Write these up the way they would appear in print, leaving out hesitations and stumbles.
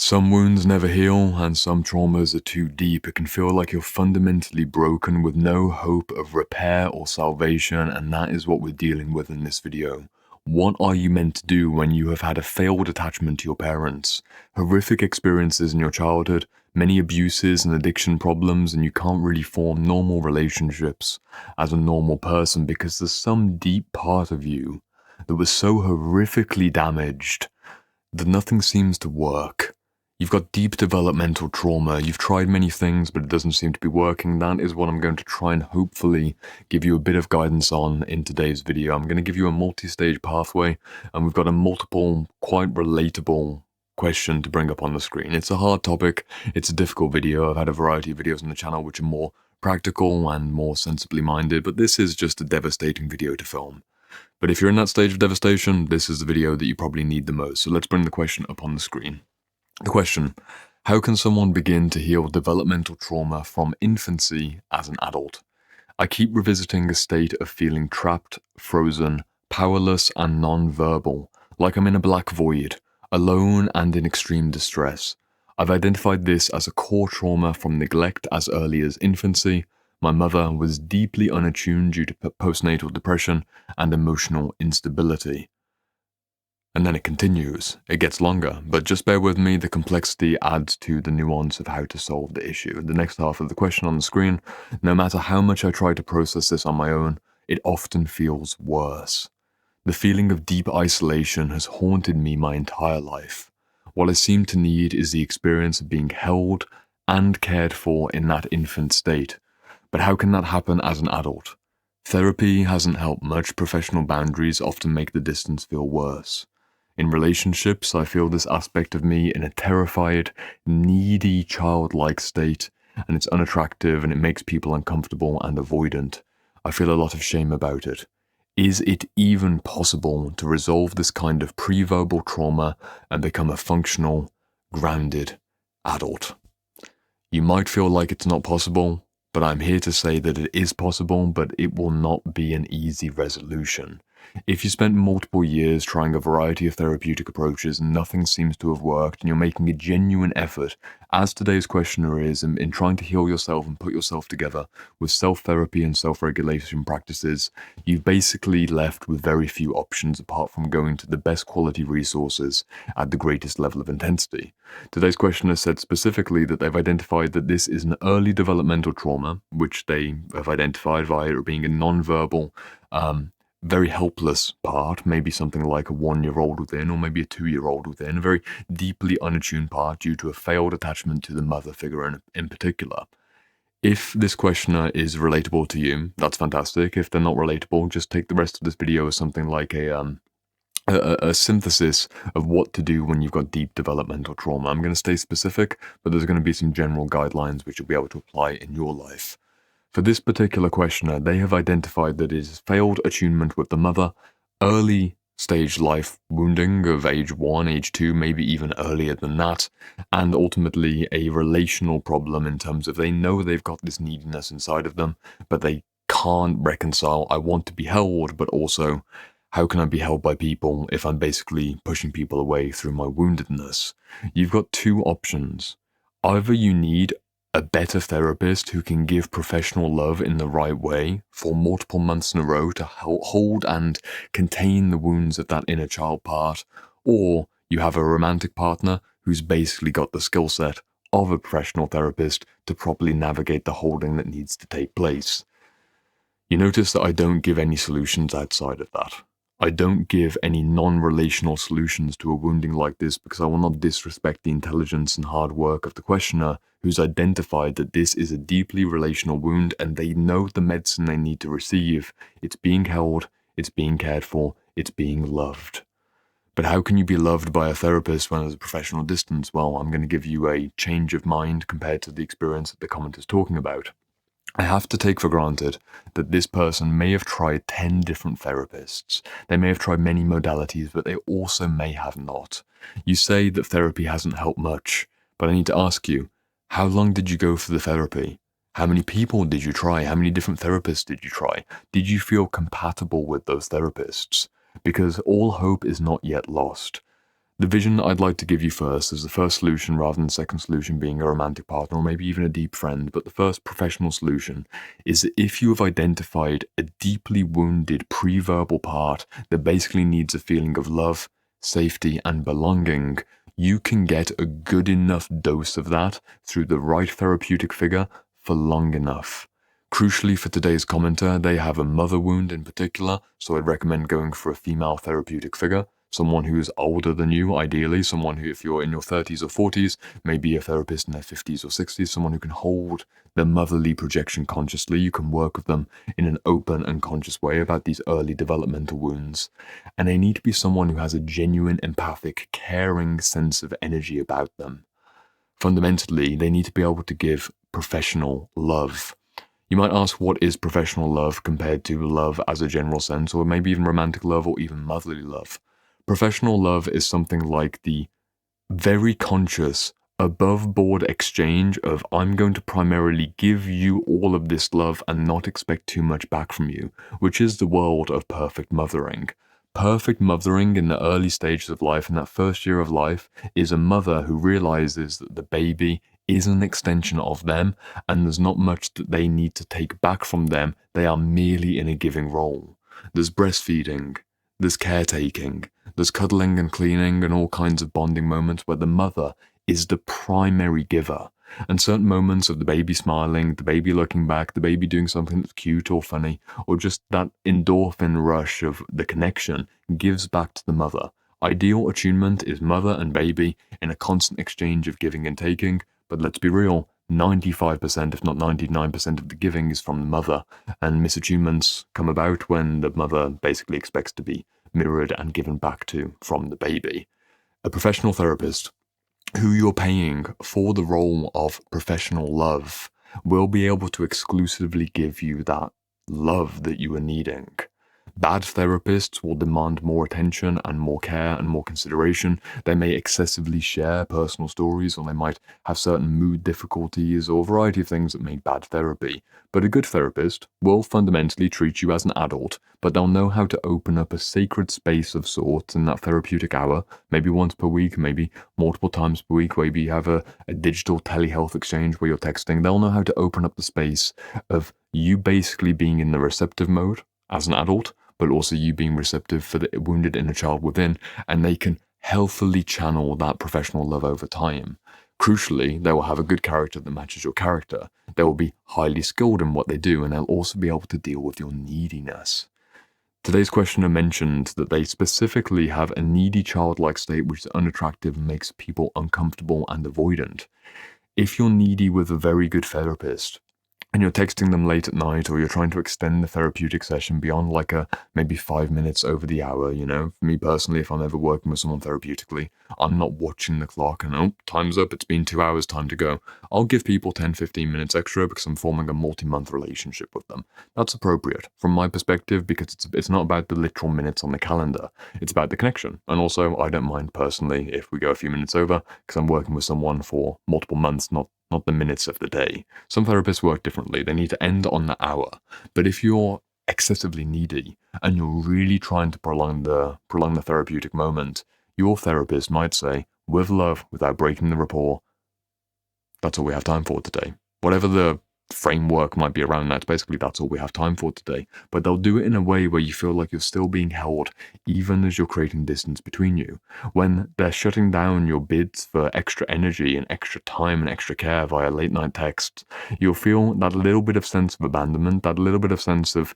Some wounds never heal, and some traumas are too deep. It can feel like you're fundamentally broken with no hope of repair or salvation, and that is what we're dealing with in this video. What are you meant to do when you have had a failed attachment to your parents, horrific experiences in your childhood, many abuses and addiction problems, and you can't really form normal relationships as a normal person because there's some deep part of you that was so horrifically damaged that nothing seems to work? You've got deep developmental trauma, you've tried many things but it doesn't seem to be working. That is what I'm going to try and hopefully give you a bit of guidance on in today's video. I'm going to give you a multi-stage pathway, and we've got a multiple, quite relatable question to bring up on the screen. It's a hard topic, it's a difficult video. I've had a variety of videos on the channel which are more practical and more sensibly minded, but this is just a devastating video to film. But if you're in that stage of devastation, this is the video that you probably need the most. So let's bring the question up on the screen. The question: how can someone begin to heal developmental trauma from infancy as an adult? I keep revisiting a state of feeling trapped, frozen, powerless, and non-verbal, like I'm in a black void, alone and in extreme distress. I've identified this as a core trauma from neglect as early as infancy. My mother was deeply unattuned due to postnatal depression and emotional instability. And then it continues. It gets longer, but just bear with me, the complexity adds to the nuance of how to solve the issue. The next half of the question on the screen: no matter how much I try to process this on my own, it often feels worse. The feeling of deep isolation has haunted me my entire life. What I seem to need is the experience of being held and cared for in that infant state. But how can that happen as an adult? Therapy hasn't helped much. Professional boundaries often make the distance feel worse. In relationships, I feel this aspect of me in a terrified, needy, childlike state, and it's unattractive and it makes people uncomfortable and avoidant. I feel a lot of shame about it. Is it even possible to resolve this kind of pre-verbal trauma and become a functional, grounded adult? You might feel like it's not possible, but I'm here to say that it is possible, but it will not be an easy resolution. If you spent multiple years trying a variety of therapeutic approaches and nothing seems to have worked, and you're making a genuine effort, as today's questioner is, in trying to heal yourself and put yourself together with self-therapy and self-regulation practices, you've basically left with very few options apart from going to the best quality resources at the greatest level of intensity. Today's questioner said specifically that they've identified that this is an early developmental trauma, which they have identified via it being a non-verbal, very helpless part, maybe something like a 1-year-old within, or maybe a 2-year-old within, a very deeply unattuned part due to a failed attachment to the mother figure in particular. If this questioner is relatable to you, that's fantastic. If they're not relatable, just take the rest of this video as something like a synthesis of what to do when you've got deep developmental trauma. I'm going to stay specific, but there's going to be some general guidelines which you'll be able to apply in your life. For this particular questioner, they have identified that it is failed attunement with the mother, early stage life wounding of age 1, age 2, maybe even earlier than that, and ultimately a relational problem in terms of they know they've got this neediness inside of them, but they can't reconcile, I want to be held, but also, how can I be held by people if I'm basically pushing people away through my woundedness? You've got two options. Either you need a better therapist who can give professional love in the right way for multiple months in a row to hold and contain the wounds of that inner child part, or you have a romantic partner who's basically got the skill set of a professional therapist to properly navigate the holding that needs to take place. You notice that I don't give any solutions outside of that. I don't give any non-relational solutions to a wounding like this because I will not disrespect the intelligence and hard work of the questioner who's identified that this is a deeply relational wound and they know the medicine they need to receive. It's being held, it's being cared for, it's being loved. But how can you be loved by a therapist when there's a professional distance? Well, I'm going to give you a change of mind compared to the experience that the comment is talking about. I have to take for granted that this person may have tried 10 different therapists. They may have tried many modalities, but they also may have not. You say that therapy hasn't helped much, but I need to ask you, how long did you go for the therapy? How many people did you try? How many different therapists did you try? Did you feel compatible with those therapists? Because all hope is not yet lost. The vision that I'd like to give you first is the first solution rather than the second solution being a romantic partner or maybe even a deep friend, but the first professional solution is that if you have identified a deeply wounded pre-verbal part that basically needs a feeling of love, safety, and belonging, you can get a good enough dose of that through the right therapeutic figure for long enough. Crucially for today's commenter, they have a mother wound in particular, so I'd recommend going for a female therapeutic figure. Someone who is older than you, ideally, someone who, if you're in your 30s or 40s, maybe a therapist in their 50s or 60s, someone who can hold the motherly projection consciously. You can work with them in an open and conscious way about these early developmental wounds. And they need to be someone who has a genuine, empathic, caring sense of energy about them. Fundamentally, they need to be able to give professional love. You might ask, what is professional love compared to love as a general sense, or maybe even romantic love or even motherly love? Professional love is something like the very conscious, above-board exchange of I'm going to primarily give you all of this love and not expect too much back from you, which is the world of perfect mothering. Perfect mothering in the early stages of life, in that first year of life, is a mother who realizes that the baby is an extension of them and there's not much that they need to take back from them. They are merely in a giving role. There's breastfeeding, there's caretaking, there's cuddling and cleaning and all kinds of bonding moments where the mother is the primary giver. And certain moments of the baby smiling, the baby looking back, the baby doing something that's cute or funny, or just that endorphin rush of the connection gives back to the mother. Ideal attunement is mother and baby in a constant exchange of giving and taking, but let's be real, 95%, if not 99% of the giving is from the mother, and misattunements come about when the mother basically expects to be mirrored and given back to from the baby. A professional therapist who you're paying for the role of professional love will be able to exclusively give you that love that you are needing. Bad therapists will demand more attention and more care and more consideration. They may excessively share personal stories, or they might have certain mood difficulties or a variety of things that make bad therapy. But a good therapist will fundamentally treat you as an adult, but they'll know how to open up a sacred space of sorts in that therapeutic hour, maybe once per week, maybe multiple times per week, maybe you have a digital telehealth exchange where you're texting. They'll know how to open up the space of you basically being in the receptive mode as an adult, but also you being receptive for the wounded inner child within, and they can healthily channel that professional love over time. Crucially, they will have a good character that matches your character. They will be highly skilled in what they do, and they'll also be able to deal with your neediness. Today's questioner mentioned that they specifically have a needy childlike state which is unattractive and makes people uncomfortable and avoidant. If you're needy with a very good therapist, and you're texting them late at night, or you're trying to extend the therapeutic session beyond like maybe 5 minutes over the hour, for me personally, if I'm ever working with someone therapeutically, I'm not watching the clock and, oh, time's up, it's been 2 hours, time to go. I'll give people 10-15 minutes extra because I'm forming a multi-month relationship with them. That's appropriate from my perspective, because it's not about the literal minutes on the calendar, it's about the connection. And also, I don't mind personally if we go a few minutes over, because I'm working with someone for multiple months, not the minutes of the day. Some therapists work differently. They need to end on the hour. But if you're excessively needy and you're really trying to prolong the therapeutic moment, your therapist might say, with love, without breaking the rapport, that's all we have time for today. Whatever the framework might be around that, basically that's all we have time for today. But they'll do it in a way where you feel like you're still being held, even as you're creating distance between you. When they're shutting down your bids for extra energy and extra time and extra care via late night texts, you'll feel that little bit of sense of abandonment, that little bit of sense of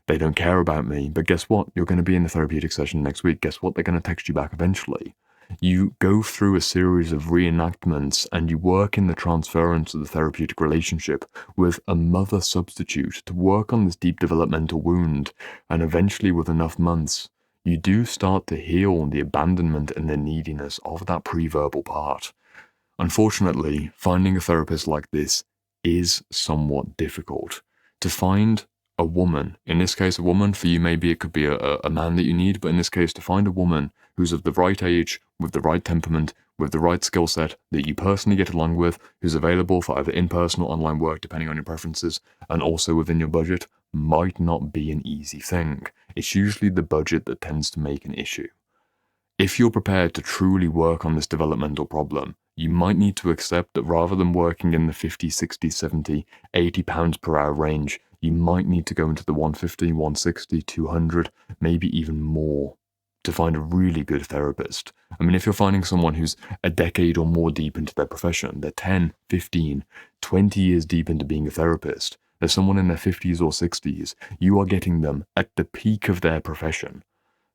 they don't care about me. But guess what? You're going to be in the therapeutic session next week. Guess what? They're going to text you back eventually. You go through a series of reenactments and you work in the transference of the therapeutic relationship with a mother substitute to work on this deep developmental wound, and eventually with enough months, you do start to heal the abandonment and the neediness of that pre-verbal part. Unfortunately, finding a therapist like this is somewhat difficult. To find a woman, in this case a woman, for you maybe it could be a man that you need, but in this case to find a woman who's of the right age, with the right temperament, with the right skill set, that you personally get along with, who's available for either in-person or online work depending on your preferences, and also within your budget, might not be an easy thing. It's usually the budget that tends to make an issue. If you're prepared to truly work on this developmental problem, you might need to accept that rather than working in the 50, 60, 70, 80 pounds per hour range, you might need to go into the 150, 160, 200, maybe even more to find a really good therapist. I mean, if you're finding someone who's a decade or more deep into their profession, they're 10, 15, 20 years deep into being a therapist, there's someone in their 50s or 60s, you are getting them at the peak of their profession.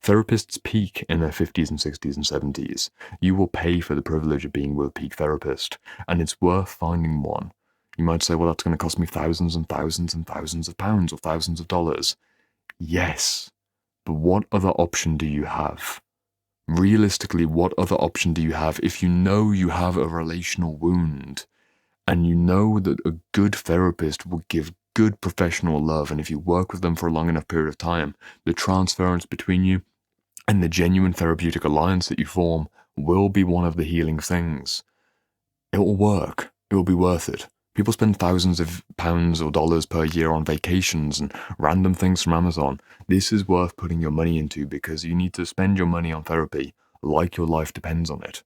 Therapists peak in their 50s and 60s and 70s. You will pay for the privilege of being with a peak therapist, and it's worth finding one. You might say, well, that's going to cost me thousands and thousands and thousands of pounds or thousands of dollars. Yes, but what other option do you have? Realistically, what other option do you have if you know you have a relational wound and you know that a good therapist will give good professional love, and if you work with them for a long enough period of time, the transference between you and the genuine therapeutic alliance that you form will be one of the healing things. It will work. It will be worth it. People spend thousands of pounds or dollars per year on vacations and random things from Amazon. This is worth putting your money into because you need to spend your money on therapy like your life depends on it.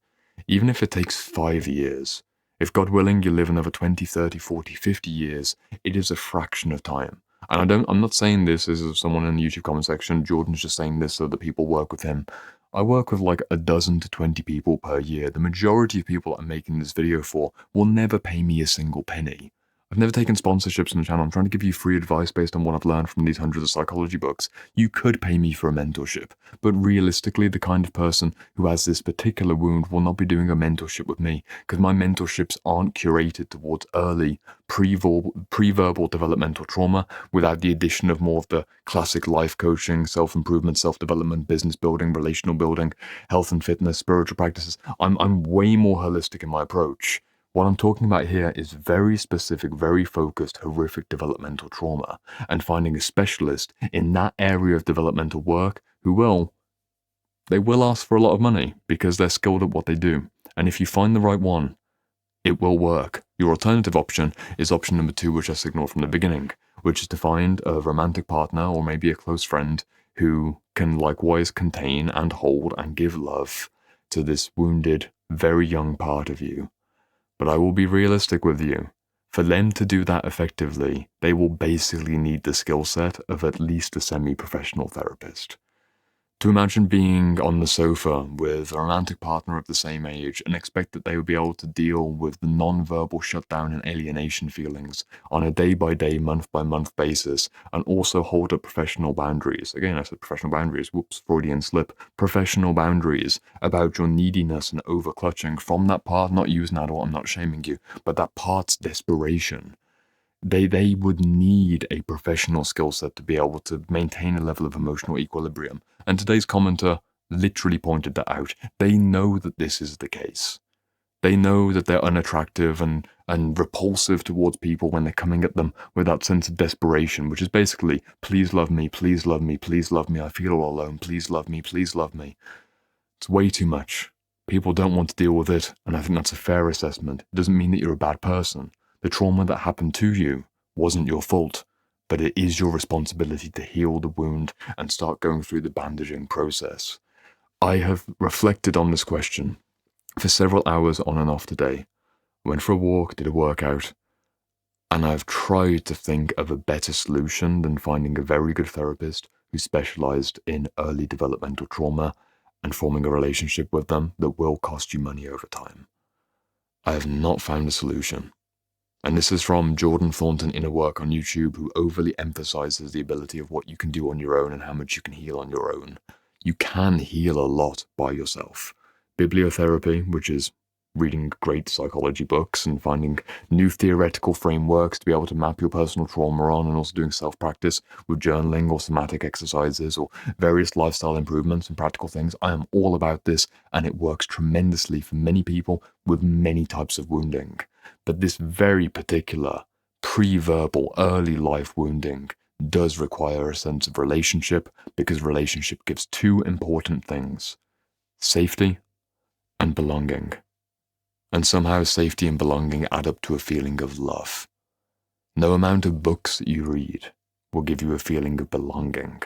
Even if it takes 5 years. If God willing you live another 20, 30, 40, 50 years, it is a fraction of time. And I'm not saying this as someone in the YouTube comment section. Jordan's just saying this so that people work with him. I work with like a dozen to 20 people per year. The majority of people I'm making this video for will never pay me a single penny. I've never taken sponsorships on the channel. I'm trying to give you free advice based on what I've learned from these hundreds of psychology books. You could pay me for a mentorship, but realistically, the kind of person who has this particular wound will not be doing a mentorship with me because my mentorships aren't curated towards early, pre-verbal developmental trauma without the addition of more of the classic life coaching, self-improvement, self-development, business building, relational building, health and fitness, spiritual practices. I'm way more holistic in my approach. What I'm talking about here is very specific, very focused, horrific developmental trauma, and finding a specialist in that area of developmental work who will ask for a lot of money because they're skilled at what they do. And if you find the right one, it will work. Your alternative option is option number 2, which I signaled from the beginning, which is to find a romantic partner or maybe a close friend who can likewise contain and hold and give love to this wounded, very young part of you. But I will be realistic with you. For them to do that effectively, they will basically need the skill set of at least a semi-professional therapist. To imagine being on the sofa with a romantic partner of the same age and expect that they would be able to deal with the non-verbal shutdown and alienation feelings on a day-by-day, month-by-month basis and also hold up professional boundaries. Again, I said professional boundaries, whoops, Freudian slip. Professional boundaries about your neediness and over-clutching from that part, not you as an adult, I'm not shaming you, but that part's desperation. They would need a professional skill set to be able to maintain a level of emotional equilibrium. And today's commenter literally pointed that out. They know that this is the case. They know that they're unattractive and repulsive towards people when they're coming at them with that sense of desperation, which is basically, please love me, please love me, please love me, I feel all alone, please love me, please love me. It's way too much. People don't want to deal with it, and I think that's a fair assessment. It doesn't mean that you're a bad person. The trauma that happened to you wasn't your fault, but it is your responsibility to heal the wound and start going through the bandaging process. I have reflected on this question for several hours on and off today. Went for a walk, did a workout, and I've tried to think of a better solution than finding a very good therapist who specialized in early developmental trauma and forming a relationship with them that will cost you money over time. I have not found a solution. And this is from Jordan Thornton Inner Work on YouTube, who overly emphasizes the ability of what you can do on your own and how much you can heal on your own. You can heal a lot by yourself. Bibliotherapy, which is reading great psychology books and finding new theoretical frameworks to be able to map your personal trauma on, and also doing self-practice with journaling or somatic exercises or various lifestyle improvements and practical things. I am all about this, and it works tremendously for many people with many types of wounding. But this very particular pre-verbal early life wounding does require a sense of relationship, because relationship gives 2 important things: safety and belonging. And somehow safety and belonging add up to a feeling of love. No amount of books that you read will give you a feeling of belonging.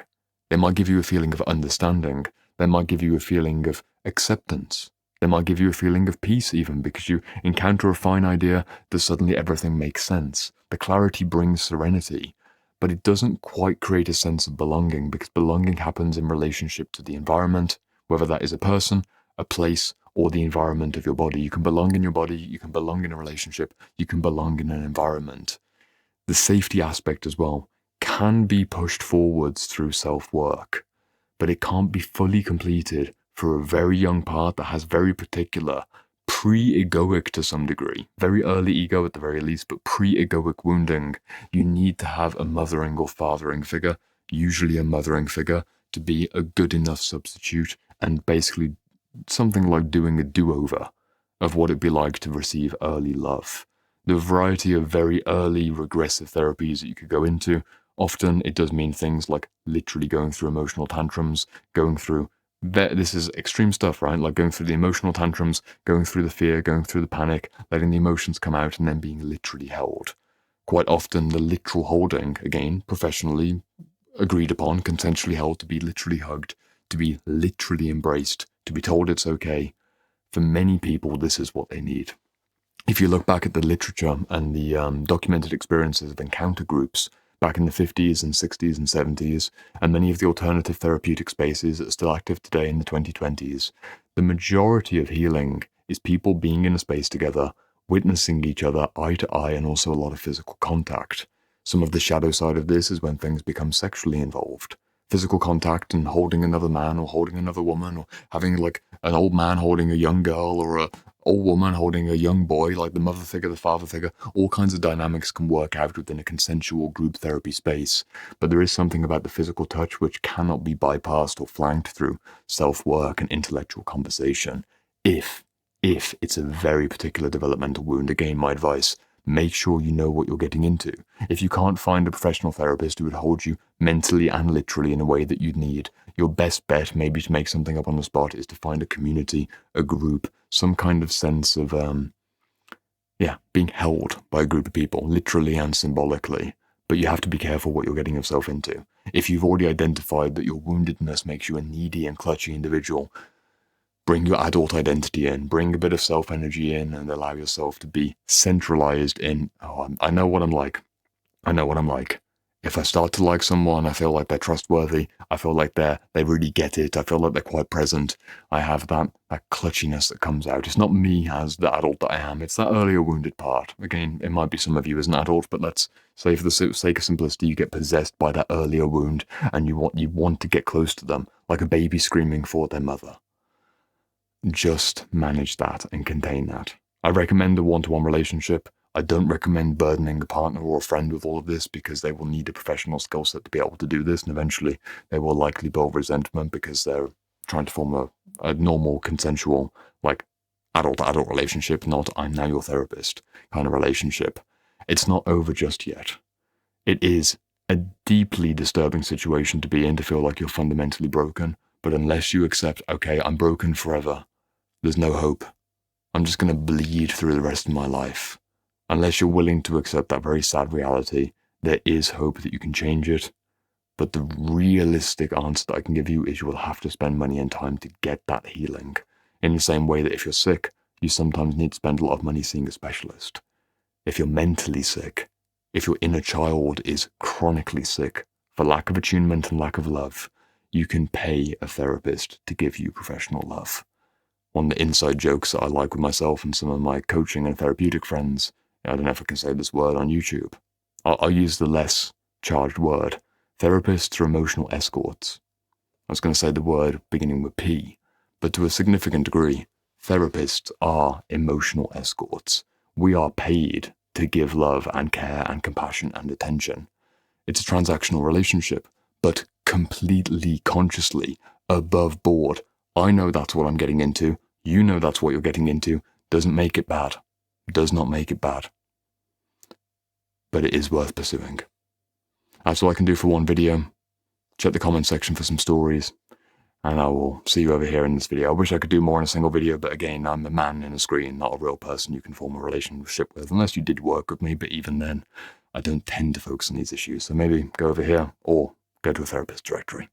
They might give you a feeling of understanding, They might give you a feeling of acceptance. They might give you a feeling of peace even, because you encounter a fine idea that suddenly everything makes sense. The clarity brings serenity, but it doesn't quite create a sense of belonging, because belonging happens in relationship to the environment, whether that is a person, a place, or the environment of your body. You can belong in your body, you can belong in a relationship, you can belong in an environment. The safety aspect as well can be pushed forwards through self-work, but it can't be fully completed for a very young part that has very particular pre-egoic, to some degree, very early ego at the very least, but pre-egoic wounding. You need to have a mothering or fathering figure, usually a mothering figure, to be a good enough substitute, and basically something like doing a do-over of what it'd be like to receive early love. The variety of very early regressive therapies that you could go into, often it does mean things like literally going through emotional tantrums, going through, this is extreme stuff, right? Like going through the emotional tantrums, going through the fear, going through the panic, letting the emotions come out, and then being literally held. Quite often the literal holding, again, professionally agreed upon, consensually held, to be literally hugged, to be literally embraced, to be told it's okay. For many people, this is what they need. If you look back at the literature and the documented experiences of encounter groups back in the 50s and 60s and 70s, and many of the alternative therapeutic spaces that are still active today in the 2020s, the majority of healing is people being in a space together, witnessing each other eye to eye, and also a lot of physical contact. Some of the shadow side of this is when things become sexually involved. Physical contact and holding another man or holding another woman, or having like an old man holding a young girl, or a old woman holding a young boy, like the mother figure, the father figure. All kinds of dynamics can work out within a consensual group therapy space. But there is something about the physical touch which cannot be bypassed or flanked through self-work and intellectual conversation. If it's a very particular developmental wound, again, my advice, make sure you know what you're getting into. If you can't find a professional therapist who would hold you mentally and literally in a way that you'd need, your best bet, maybe to make something up on the spot, is to find a community, a group, some kind of sense of, being held by a group of people, literally and symbolically. But you have to be careful what you're getting yourself into. If you've already identified that your woundedness makes you a needy and clutchy individual, bring your adult identity in, bring a bit of self-energy in, and allow yourself to be centralized in, I know what I'm like. I know what I'm like. If I start to like someone, I feel like they're trustworthy. I feel like they really get it. I feel like they're quite present. I have that clutchiness that comes out. It's not me as the adult that I am. It's that earlier wounded part. Again, it might be some of you as an adult, but let's say for the sake of simplicity, you get possessed by that earlier wound, and you want to get close to them, like a baby screaming for their mother. Just manage that and contain that. I recommend a one-to-one relationship. I don't recommend burdening a partner or a friend with all of this, because they will need a professional skill set to be able to do this, and eventually they will likely build resentment because they're trying to form a normal, consensual, like adult-to-adult relationship, not I'm now your therapist kind of relationship. It's not over just yet. It is a deeply disturbing situation to be in, to feel like you're fundamentally broken, but unless you accept, okay, I'm broken forever, there's no hope. I'm just going to bleed through the rest of my life. Unless you're willing to accept that very sad reality, there is hope that you can change it. But the realistic answer that I can give you is you will have to spend money and time to get that healing. In the same way that if you're sick, you sometimes need to spend a lot of money seeing a specialist. If you're mentally sick, if your inner child is chronically sick for lack of attunement and lack of love, you can pay a therapist to give you professional love. One of the inside jokes that I like with myself and some of my coaching and therapeutic friends, I don't know if I can say this word on YouTube, I'll use the less charged word. Therapists are emotional escorts. I was going to say the word beginning with P, but to a significant degree, therapists are emotional escorts. We are paid to give love and care and compassion and attention. It's a transactional relationship, but completely consciously, above board. I know that's what I'm getting into. You know that's what you're getting into. Doesn't make it bad. Does not make it bad. But it is worth pursuing. That's all I can do for one video. Check the comment section for some stories, and I will see you over here in this video. I wish I could do more in a single video, but again, I'm a man in a screen, not a real person you can form a relationship with, unless you did work with me, but even then, I don't tend to focus on these issues. So maybe go over here, or go to a therapist directory.